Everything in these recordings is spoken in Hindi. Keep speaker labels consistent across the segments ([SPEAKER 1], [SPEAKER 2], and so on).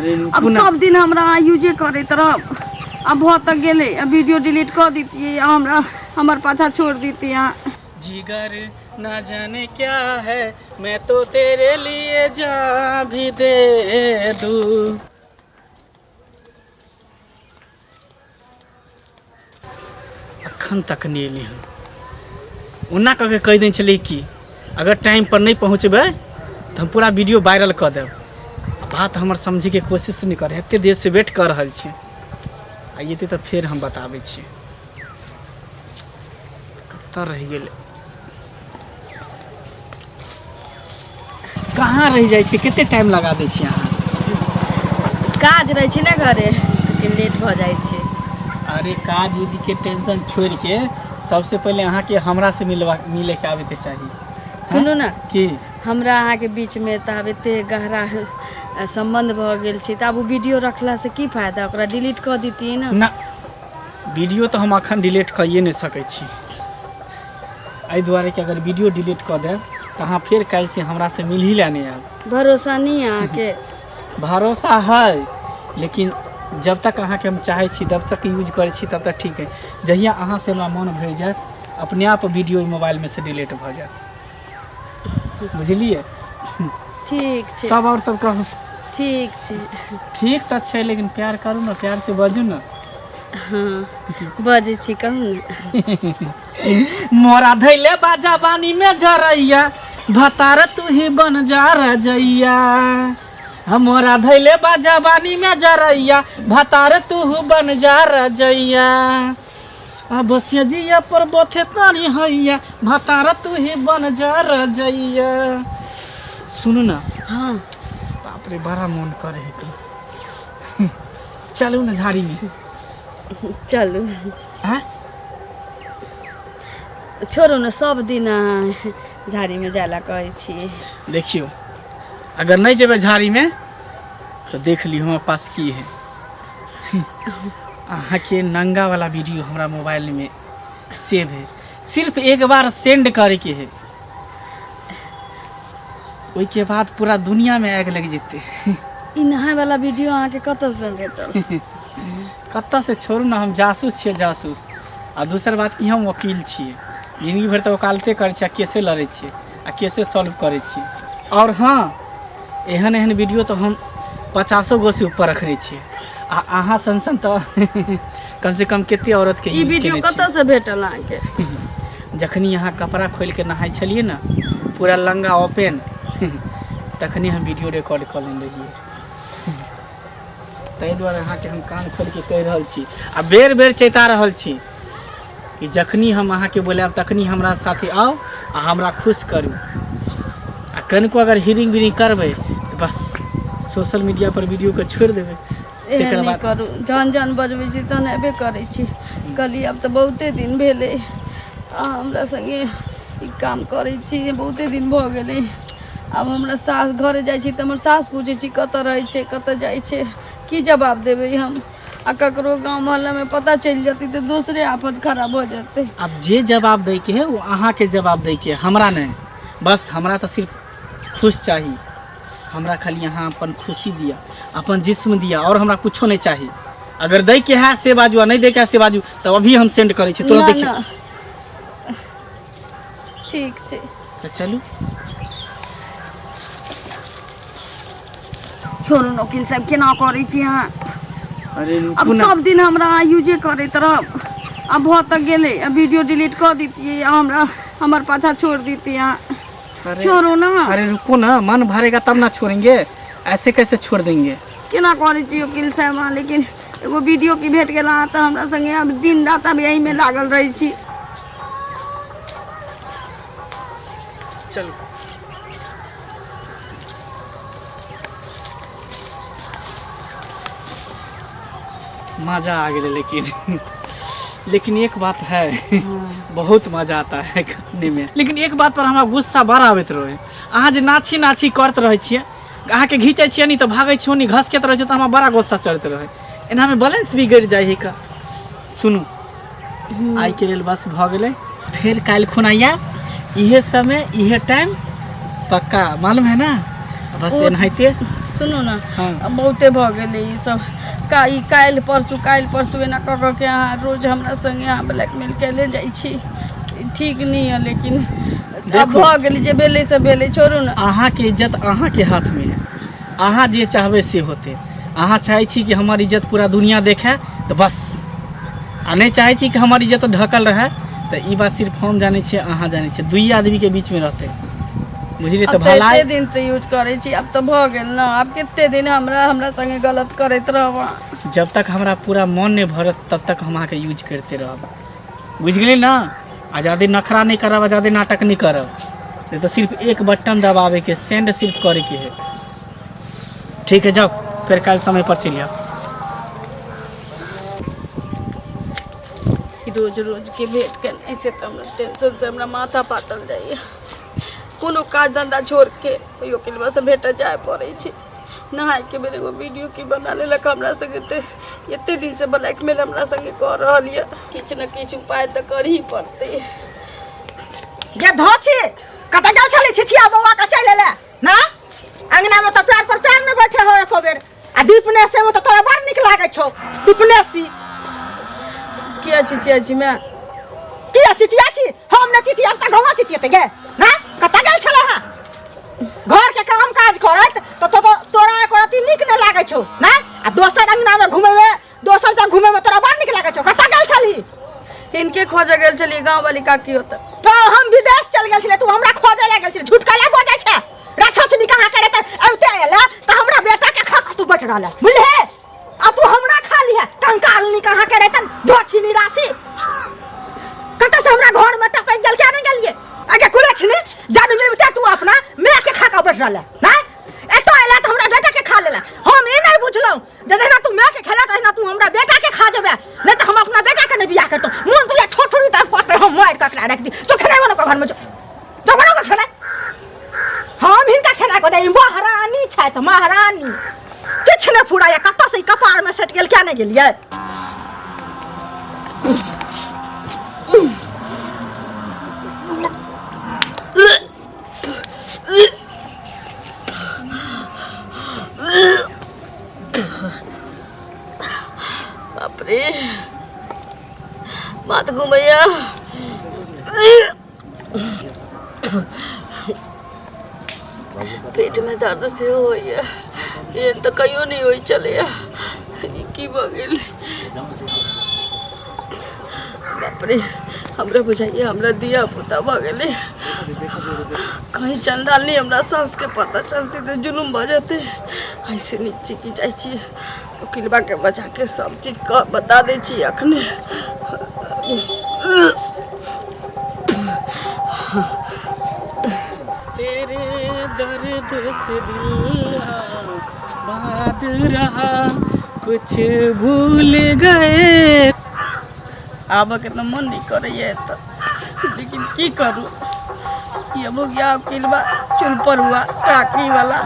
[SPEAKER 1] अब सब दिन हमरा यूजे करे तरफ अब बहुत तक गेले अब वीडियो डिलीट कर दीजिए हमरा हमार पाछा छोड़ दीजिए।
[SPEAKER 2] जिगर ना जाने क्या है मैं तो तेरे लिए जान भी दे दूं। अखन तक नहीं एली हम ओना कह के कह दें चले कि अगर टाइम पर नहीं पहुँचबे तो हम पूरा वीडियो वायरल कर देव। बात हमर समझे के कोशिश नहीं करे एते देर से वेट कर रहा छे आइए तो फिर हम बताबे छी कत्ता रह गेल कहाँ रह जाए छे कितने टाइम लगा दे छी अहाँ
[SPEAKER 1] काज रहे छे ना घरे लेकिन लेट भ जाए छे।
[SPEAKER 2] अरे काज उज के टेंशन छोड़ के सबसे पहले अहाँ के हमरा से मिले के आवे के चाहिए।
[SPEAKER 1] सुनू ना
[SPEAKER 2] कि
[SPEAKER 1] हमरा अहाँ के बीच में तब एते गहरा संबंध भ गेल छै तब वो वीडियो रखला से की फायदा ओकरा डिलीट कर दीतिए ना।
[SPEAKER 2] वीडियो तो हम अखन डिलीट करिए नहीं सकै छी एहि दुआरे कि अगर वीडियो डिलीट कर दे तो अहाँ फिर कल से हमरा से मिल ही लेने आब।
[SPEAKER 1] भरोसा नहीं है अहाँ के?
[SPEAKER 2] भरोसा है लेकिन जब तक अहाँ के हम चाहे छी तब तक यूज करे छी तब तक ठीक है। जहिया अहाँ से हमरा मन भर जाए अपने आप वीडियो मोबाइल में से डिलीट भ जाए बुझलिए।
[SPEAKER 1] ठीक छै
[SPEAKER 2] तब और सब कहू
[SPEAKER 1] ठीक छै
[SPEAKER 2] ठीक तो छै लेकिन प्यार करू ना प्यार से बाजू ना।
[SPEAKER 1] हाँ बजे छी कहू
[SPEAKER 2] मोरा धैले बाजा बानी में जरैया भतार तू ही बन जा रजैया मोरा धैले बाजा बानी में जरैया भतार तू बन जा रजैया बसिया जिया पर बथे तानी हैया भतार तू ही बन जा रजैया। सुनू ना
[SPEAKER 1] हाँ
[SPEAKER 2] बाप रे बड़ा मन करे है चलू ना झाड़ी में
[SPEAKER 1] चलू
[SPEAKER 2] हाँ
[SPEAKER 1] छोड़ो ना सब दिन झाड़ी में जाला कहै छी।
[SPEAKER 2] देखियो अगर नहीं जेबे झाड़ी में तो देख लियो हमारे पास की है अहाँ के नंगा वाला वीडियो हमारा मोबाइल में सेव है सिर्फ एक बार सेंड करे के है ओई के बाद पूरा दुनिया में आग लग जेते।
[SPEAKER 1] इ नहाय वाला वीडियो अहाँ के कत से भेटल?
[SPEAKER 2] कत्ता से छोड़ू ना हम जासूस छियै जासूस आ दूसर बात कि हम वकील छियै जिंदगी भर तो वकालते करे छियै केसे लड़े छियै आ केसे सॉल्व करे छियै। और हाँ एहन एहन वीडियो तो हम 50 गो से ऊपर रखने छियै आ अहाँ सन तो कम से कम कितने औरत के
[SPEAKER 1] इ वीडियो कत से भेटल अहाँ के?
[SPEAKER 2] जखनी यहाँ कपड़ा खोल के नहाय छलिए ना पूरा लंगा ओपन तखनी हम वीडियो रिकॉर्ड कर लेने रहिए ताहि दुआरे अहाँ के हम कान खोल के कह रहल छी आ बेर बेर चेता रहल छी कि जखनी हम अहाँ के बोलाब तखनी हमरा साथे आओ आ हमरा खुश करू आ कनको अगर हिरिंग बिरिंग करबै तो बस सोशल मीडिया पर वीडियो के छोड़ देबै।
[SPEAKER 1] एहन नहीं करू जहन जहन बजबै छी तहन एबे करै छी कहली अब तो बहुते दिन भेले हमरा संगे ई काम करै छी बहुते दिन भ गेलै अब हमरा सास घरे जाइ छी त हमर सास पूछे छी कत रहै छै कत जाइ छै की जवाब देबै हम आ ककरो गाँव मोहल्ला में पता चल जाती तो दूसरे आफत खराब हो जाते।
[SPEAKER 2] अब जे जवाब दे के है वो अहाँ के जवाब दे के हमरा नहीं बस हमरा तो सिर्फ खुश चाहिए हमरा खाली यहाँ अपन खुशी दिया अपन जिस्म दिया और हमरा कुछो नहीं चाहिए। अगर दे के है से बाजू नहीं दे के है से बाजू तो अभी हम सेंड करे छी तुरंत देखिए।
[SPEAKER 1] ठीक छै
[SPEAKER 2] तो चलू
[SPEAKER 1] छोड़ू न वकील साहब केना करै छी अहाँ?
[SPEAKER 2] अरे
[SPEAKER 1] अब सब दिन हमरा यूजे करे तरफ अब बहुत तक गेले अब वीडियो डिलीट कर दीजिए हमरा हमार पाछा छोड़ दीजिए। छोड़ो ना।
[SPEAKER 2] अरे रुको ना मन भरेगा तब ना छोड़ेंगे ऐसे कैसे छोड़ देंगे?
[SPEAKER 1] केना करै छी वकील साहब लेकिन एगो वीडियो की भेट गेला त हमरा संगे अब दिन रात अब यही में लागल रही छी।
[SPEAKER 2] चल मजा आ गया लेकिन एक बात है बहुत मजा आता है करने में लेकिन एक बात पर हमरा गुस्सा बड़ा आबैत रहे अहाँ जे नाची नाची करते रहे छियै अहाँ के घीचे छियै नहीं तो भागे छियै नहीं घसकैत रहे छै तो हमरा बड़ा गुस्सा चढ़ते रहे एना में बैलेंस बिगड़ जाए है का। सुनू आई के लेल बस भ गेलै फिर काल खुना आया इहे समय इहे टाइम पक्का मालूम है ना बस एनाहिते
[SPEAKER 1] सुनू ना
[SPEAKER 2] हाँ।
[SPEAKER 1] अब बहुते भ गेलै ई सब काल्हि परसू एना कऽ के अहाँ रोज हमरा संगे अहाँ ब्लैकमेल कैले जाइ छी ई ठीक नहीं है लेकिन अब
[SPEAKER 2] देखो।
[SPEAKER 1] भ गेलै जे भेलै से भेलै छोड़ू ना
[SPEAKER 2] अहाँ के इज्जत अहाँ के हाथ में है अहाँ जे चाहबे से होते अहाँ चाहे छी कि हमार इज्जत पूरा दुनिया देखे तो बस आ नहीं चाहे छी कि हमार इज्जत ढकल रहे तो ई बात सिर्फ हम जाने छे अहाँ जाने छे दुई आदमी के बीच में रहते बुझलिए तो
[SPEAKER 1] अब
[SPEAKER 2] भलाई
[SPEAKER 1] एते दिन से यूज करे छी अब तो भ गेल ना अब कितने दिन हमरा संगे गलत करैत रहब
[SPEAKER 2] जब तक हमारा पूरा मन नहीं भरत तब तक हम के यूज करते रहब बुझ गए ना आ ज़्यादा नखरा नहीं करब ज़्यादा नाटक नहीं करब नहीं तो सिर्फ एक बटन दबावे के सेंड सिर्फ करे के है ठीक है जाओ फिर कल समय पर चलिए
[SPEAKER 1] रोज रोज के भेंट करने से तो हमरा टेंशन से हमरा माथा फाटल जाइए कोनो काज धंधा छोड़ के किलवा से भेट जाए पड़े छै नहाय के बेर एगो वीडियो की बना लेलक हमरा संगे एते दिन से ब्लैकमेल हमरा संगे कर रहल है किछ न किछ उपाय तो कर ही पड़ते
[SPEAKER 3] ये धोची कत गेल छले छिछिया बौआ के चल ले ना अंगना में तो प्यार पर प्यार में बैठे हो एको बेर आ दीपने से में तो तोरा बड़ निक लागे छौ दीपने सी
[SPEAKER 1] किया चिचिया छी मैं
[SPEAKER 3] किया चिचिया छी हम न चिचिया त घवा चिचियते गे ना कत गेल छले हा घर के काम काज करत तो तोरा एको रति निक न लागे छौ ना आ दोसर अंगना में घुमे में दोसर जगह घुमे में तोरा बड़ निक लागे छौ कत गेल छली
[SPEAKER 1] इनके खोजे गेल छली गांव वाली काकी होता
[SPEAKER 3] तो हम विदेश चल गेल छले तू हमरा खोजे ले गेल छले झूठ काला बोलै छै राछछनी कहां करे त अबते एला त हमरा बेटा के खा तू बैठ रहले बुझले अब तू हमरा खा ली है कंकालनी कहां करे त धोछनी राशि कत से हमरा घर में टपक गेल क्या नहीं गेलिए आगे कुले छनी जादू में बता तू अपना मैं के खा के बैठ रहले ना एतो एला त हमरा बेटा के खा लेला हम ई नहीं बुझलौ जैसे ना तू मैं के खेला त ना तू हमरा बेटा के खा जेबे नहीं त हम अपना बेटा के नहीं बियाह करतो मन तू छोट छोटी त पते हम मार ककड़ा रख दी तो खेले बनो घर में जो बनो के खेले हम हिनका खेला को दे महारानी छै त महारानी किछ ने फुराया कत से कपार में सट गेल क्या नहीं गेलिए
[SPEAKER 1] बाप रे मत घुमैया पेट में दर्द से होइए ये तो कहियो नहीं होई चले की बगल बाप रे हमरा बुझाइए हमरा दिया पुता बगले कहीं चंडाल नहीं हमरा सास के पता चलते तो जुलूम बजाते ऐसे नीचे की जाइए वकीलबा के बचा के सब चीज का बता दे छी अखने
[SPEAKER 2] तेरे दर्द से दिल बात रहा कुछ भूल गए
[SPEAKER 1] आब के तो मन नहीं करे तो लेकिन की करूँ ये हो गया वकीलबा चुल पर हुआ टाकी वाला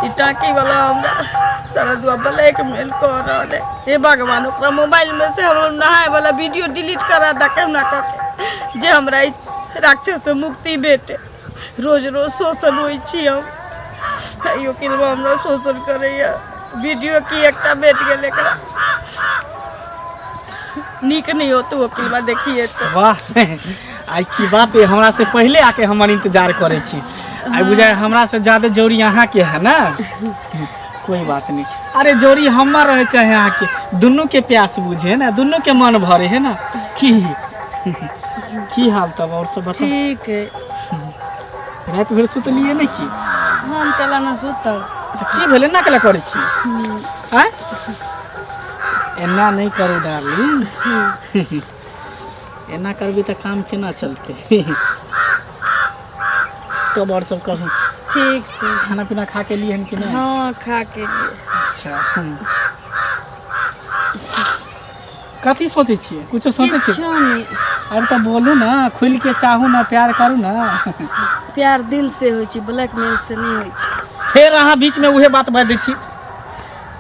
[SPEAKER 1] ये टाकी वाला हमरा सरदुआ ब्लैकमेल कर रहा है हे भगवान ओकरा मोबाइल में से हम नहाए वाला वीडियो डिलीट करा दा केना करके जे हमरा राक्षस से मुक्ति भेटे रोज रोज शोषण होई छी हम यो किलवा हमरा शोषण करैया वीडियो की एकटा भेट गेल एकरा नीक नहीं हो तू वकीलबा देखिए तो
[SPEAKER 2] वाह आई की बात है हमरा से पहले आके हमार इंतजार करे छी आई बुझाए हमरा से ज्यादा जोड़ी यहाँ के है ना कोई बात नहीं अरे जोड़ी हमार रहे चाहे यहाँ के दोनों के प्यास बुझे ना दोनों के मन भरे है ना की हाल तब और सब बता
[SPEAKER 1] ठीक है
[SPEAKER 2] रात भर सुतलिए नहीं की
[SPEAKER 1] हम कला ना सुतल
[SPEAKER 2] की भेले ना कला करे छी हैं एना नहीं करू डार्लिंग एना करबी तो काम केना चलते तो और सब कहूँ
[SPEAKER 1] ठीक छै
[SPEAKER 2] खाना पीना खा के लिए कि नहीं
[SPEAKER 1] हाँ खा के लिए
[SPEAKER 2] अच्छा कथी सोचे छिए कुछ सोचे छिए
[SPEAKER 1] किछो नहीं
[SPEAKER 2] अब तो बोलू ना खुल के चाहू ना प्यार करू ना
[SPEAKER 1] प्यार दिल से होई छी ब्लैकमेल से नहीं होई छी
[SPEAKER 2] फिर अहाँ बीच में उहे बात बाज दै छी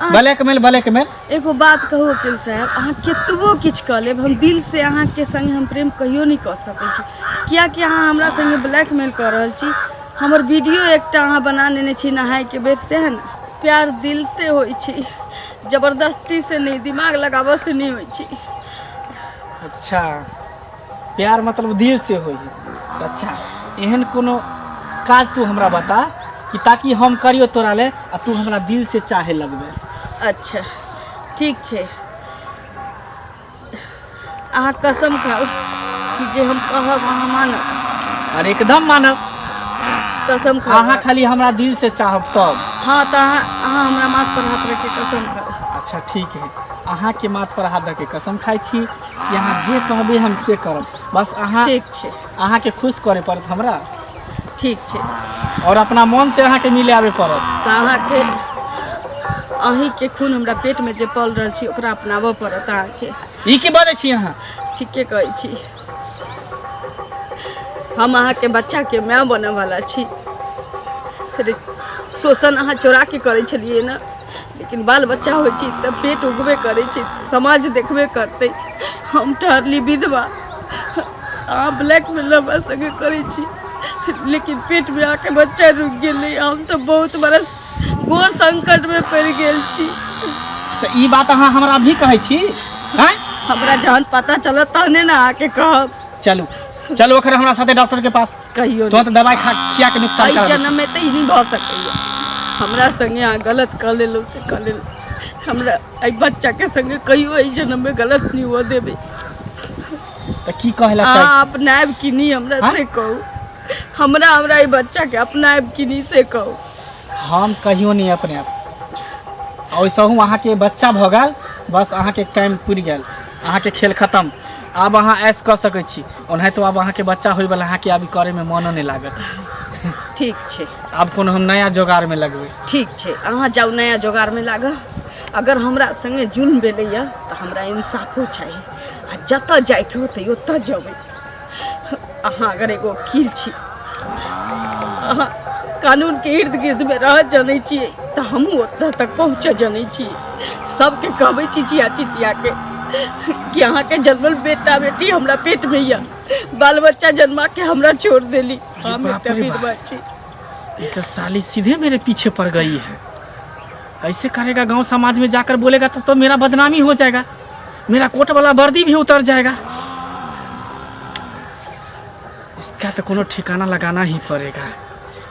[SPEAKER 2] ब्लैकमेल
[SPEAKER 1] एगो बात कहू वकील साहब अहाँ केतबो किछु कऽ लेब हम दिल से अहाँ के संगे हम प्रेम कहियो नहीं कऽ सकै छी कियाकि अहाँ हमरा संगे ब्लैकमेल कऽ रहल छी हमर वीडियो एकटा अहाँ बना लेने छी नहाय के बेर से है ना प्यार दिल से होई छी, जबरदस्ती से नहीं, दिमाग लगाव से नहीं होई छी।
[SPEAKER 2] अच्छा, प्यार मतलब दिल से होई। तो अच्छा, एहन कोनो काज तू हमरा बता कि ताकि हम करियो तोरा ले आ तू हमरा दिल से चाहे लगबे।
[SPEAKER 1] अच्छा ठीक छे, अहाँ कसम खाओ कि जे हम कहब अहाँ मानब।
[SPEAKER 2] अरे एकदम मानब,
[SPEAKER 1] कसम खाओ।
[SPEAKER 2] अहाँ खाली हमरा दिल से चाहब तब।
[SPEAKER 1] हाँ तो अहाँ हमरा माथ पर हाथ रख के कसम खाओ।
[SPEAKER 2] अच्छा ठीक है, अहाँ के माथ पर हाथ रख के कसम खाई छी कि अहाँ जे कहबे हम से करब। बस अहाँ
[SPEAKER 1] ठीक छे,
[SPEAKER 2] अहाँ के खुश करे पड़त हमरा,
[SPEAKER 1] ठीक छे।
[SPEAKER 2] और अपना मन से अहाँ के मिले आवे पड़त।
[SPEAKER 1] तो अहीं के खून हमरा पेट में जे पल रहल छी ओकरा अपनाबऽ पड़त अहाँ के।
[SPEAKER 2] ई की बाजै छी अहाँ?
[SPEAKER 1] ठीके कहै छी, हम अहाँ के बच्चा के माय बने वाला छी। फिर शोषण अहाँ चोरा के करे छलिए ना, लेकिन बाल बच्चा हो छी तब पेट उगबे करे छी, समाज देखबे करते। हम ठहरली विधवा, अहाँ ब्लैक में लबा संगे करे छी, लेकिन पेट में आके बच्चा रुक गेले। हम तो बहुत बड़ा घोर संकट में पड़ गेल छी।
[SPEAKER 2] तो ई बात अहाँ हमरा भी कहै छी? हैं?
[SPEAKER 1] हमरा जहन पता चलत तहने ना आके कहब।
[SPEAKER 2] चलू चलो ओकर हमरा साथे डॉक्टर के पास।
[SPEAKER 1] कहियो
[SPEAKER 2] तो दवाई खिया के नुकसान कर
[SPEAKER 1] जन्म में तो ई नहीं भ सकैया। हमरा संगे अहाँ गलत कर लेलो से कर लेलो, हमरा आई बच्चा के संगे कहियो ई जन्म में गलत नहीं हुआ देबे।
[SPEAKER 2] तो की कहला चाही?
[SPEAKER 1] आप अपनाएब कि नहीं हमरा से कहू, हमरा ई बच्चा के अपनाएब कि नहीं से कहू।
[SPEAKER 2] हम कहियो नहीं अपने आप, वैसे हूँ अहाँ के बच्चा भ गेल, बस अहाँ के टाइम पूरी गेल, अहाँ के खेल खत्म। अब अहाँ ऐश कर सकै छी, ओनाहे तो अब अहाँ के बच्चा होय वाला, अहाँ के अभी करे में मनो नहीं लागत।
[SPEAKER 1] ठीक छे,
[SPEAKER 2] अब कोनो हम नया जोगाड़ में लगबै।
[SPEAKER 1] ठीक छे, अहाँ जाऊ नया जोगाड़ में लाग। अगर हमरा संगे जुल्म भेलैया तो हमरा इंसाफो चाहिए, आ जतऽ जाइके होतै ओतऽ जेबै। अहाँ अगर एगो वकील छी, अहाँ कानून के इर्द गिर्द में रह जानै छियै तो हमहूँ ओतऽ तक पहुँच जानै छियै। सबके कहबै चिचिया चिचिया के कि अहाँ के जन्मल बेटा बेटी हमरा पेट में या, बाल बच्चा जन्मा के हमरा छोड़ देली। हम एकटा विधवा छी।
[SPEAKER 2] ये तो साली सीधे मेरे पीछे पड़ गई है। ऐसे करेगा गांव समाज में जाकर बोलेगा तो मेरा बदनामी हो जाएगा, मेरा कोट वाला वर्दी भी उतर जाएगा। इसका तो कोनो ठिकाना लगाना ही पड़ेगा,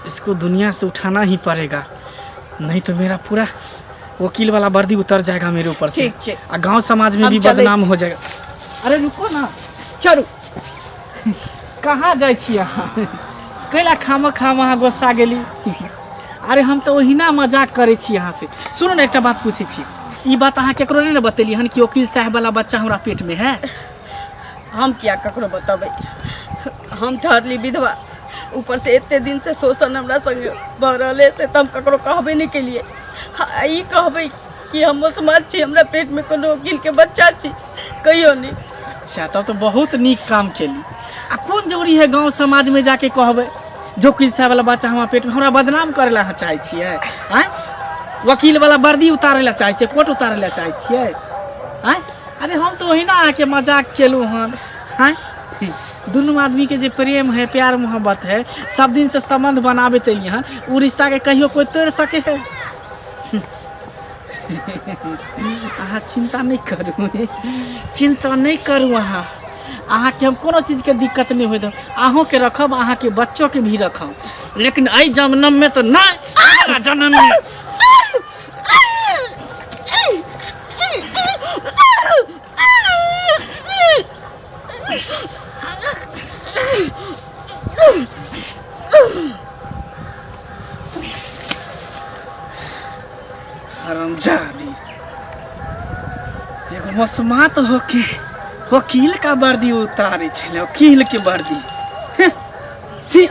[SPEAKER 2] इसको दुनिया से उठाना ही पड़ेगा, नहीं तो मेरा पूरा वकील वाला वर्दी उतर जाएगा मेरे ऊपर से, और गांव समाज में भी बदनाम हो जाएगा। अरे रुको ना,
[SPEAKER 1] चलू।
[SPEAKER 2] कहाँ जाए छी अहाँ? कैला खाम अहाँ गोस्सा गेली? अरे हम तो वही ना मजाक करे छी यहाँ से। सुनो ना, एक बात पूछे छी, ई बात अहाँ केकरो नहीं बतेली हन कि वकील साहब वाला बच्चा हमरा पेट में है?
[SPEAKER 1] हम क्या ककरो बताबै? हम ठहरली विधवा, ऊपर से इतने दिन से शोषण हमरा संगे भ रहले से हम ककरो कहबे नहीं के लिए। ई कहबै कि हम मुसलमान छी, हमरा पेट में कोनो वकील के बच्चा छी, कहियो नहीं।
[SPEAKER 2] अच्छा, तब तो बहुत नीक काम केली। आ कौन जरूरी है गांव समाज में जाके कहबै जो वकील साहब वाला बच्चा हमारा पेट में? हमरा बदनाम करे ला चाहे छियै? आँय, वकील वाला वर्दी उतारे ला चाहे छियै, कोट उतारे ला चाहे छियै? आँय, अरे हम तो वही ना आके मजाक केलू हन। आँय, दुनू आदमी के जे प्रेम है, प्यार मोहब्बत है, सब दिन से संबंध बनाबे तेलिए हन, उ रिश्ता के कहियो कोई तोड़ सके है? अहाँ चिंता नहीं करू, चिंता नहीं करू। अहाँ के हम कोनो चीज के दिक्कत नहीं हो, अहों के रखब, अहाँ के बच्चों के भी रखब, लेकिन आई जन्म में तो ना, जन्म में। हरामजादी, एगो मसमात होके वकील का वर्दी उतारे छले, वकील के वर्दी। छी।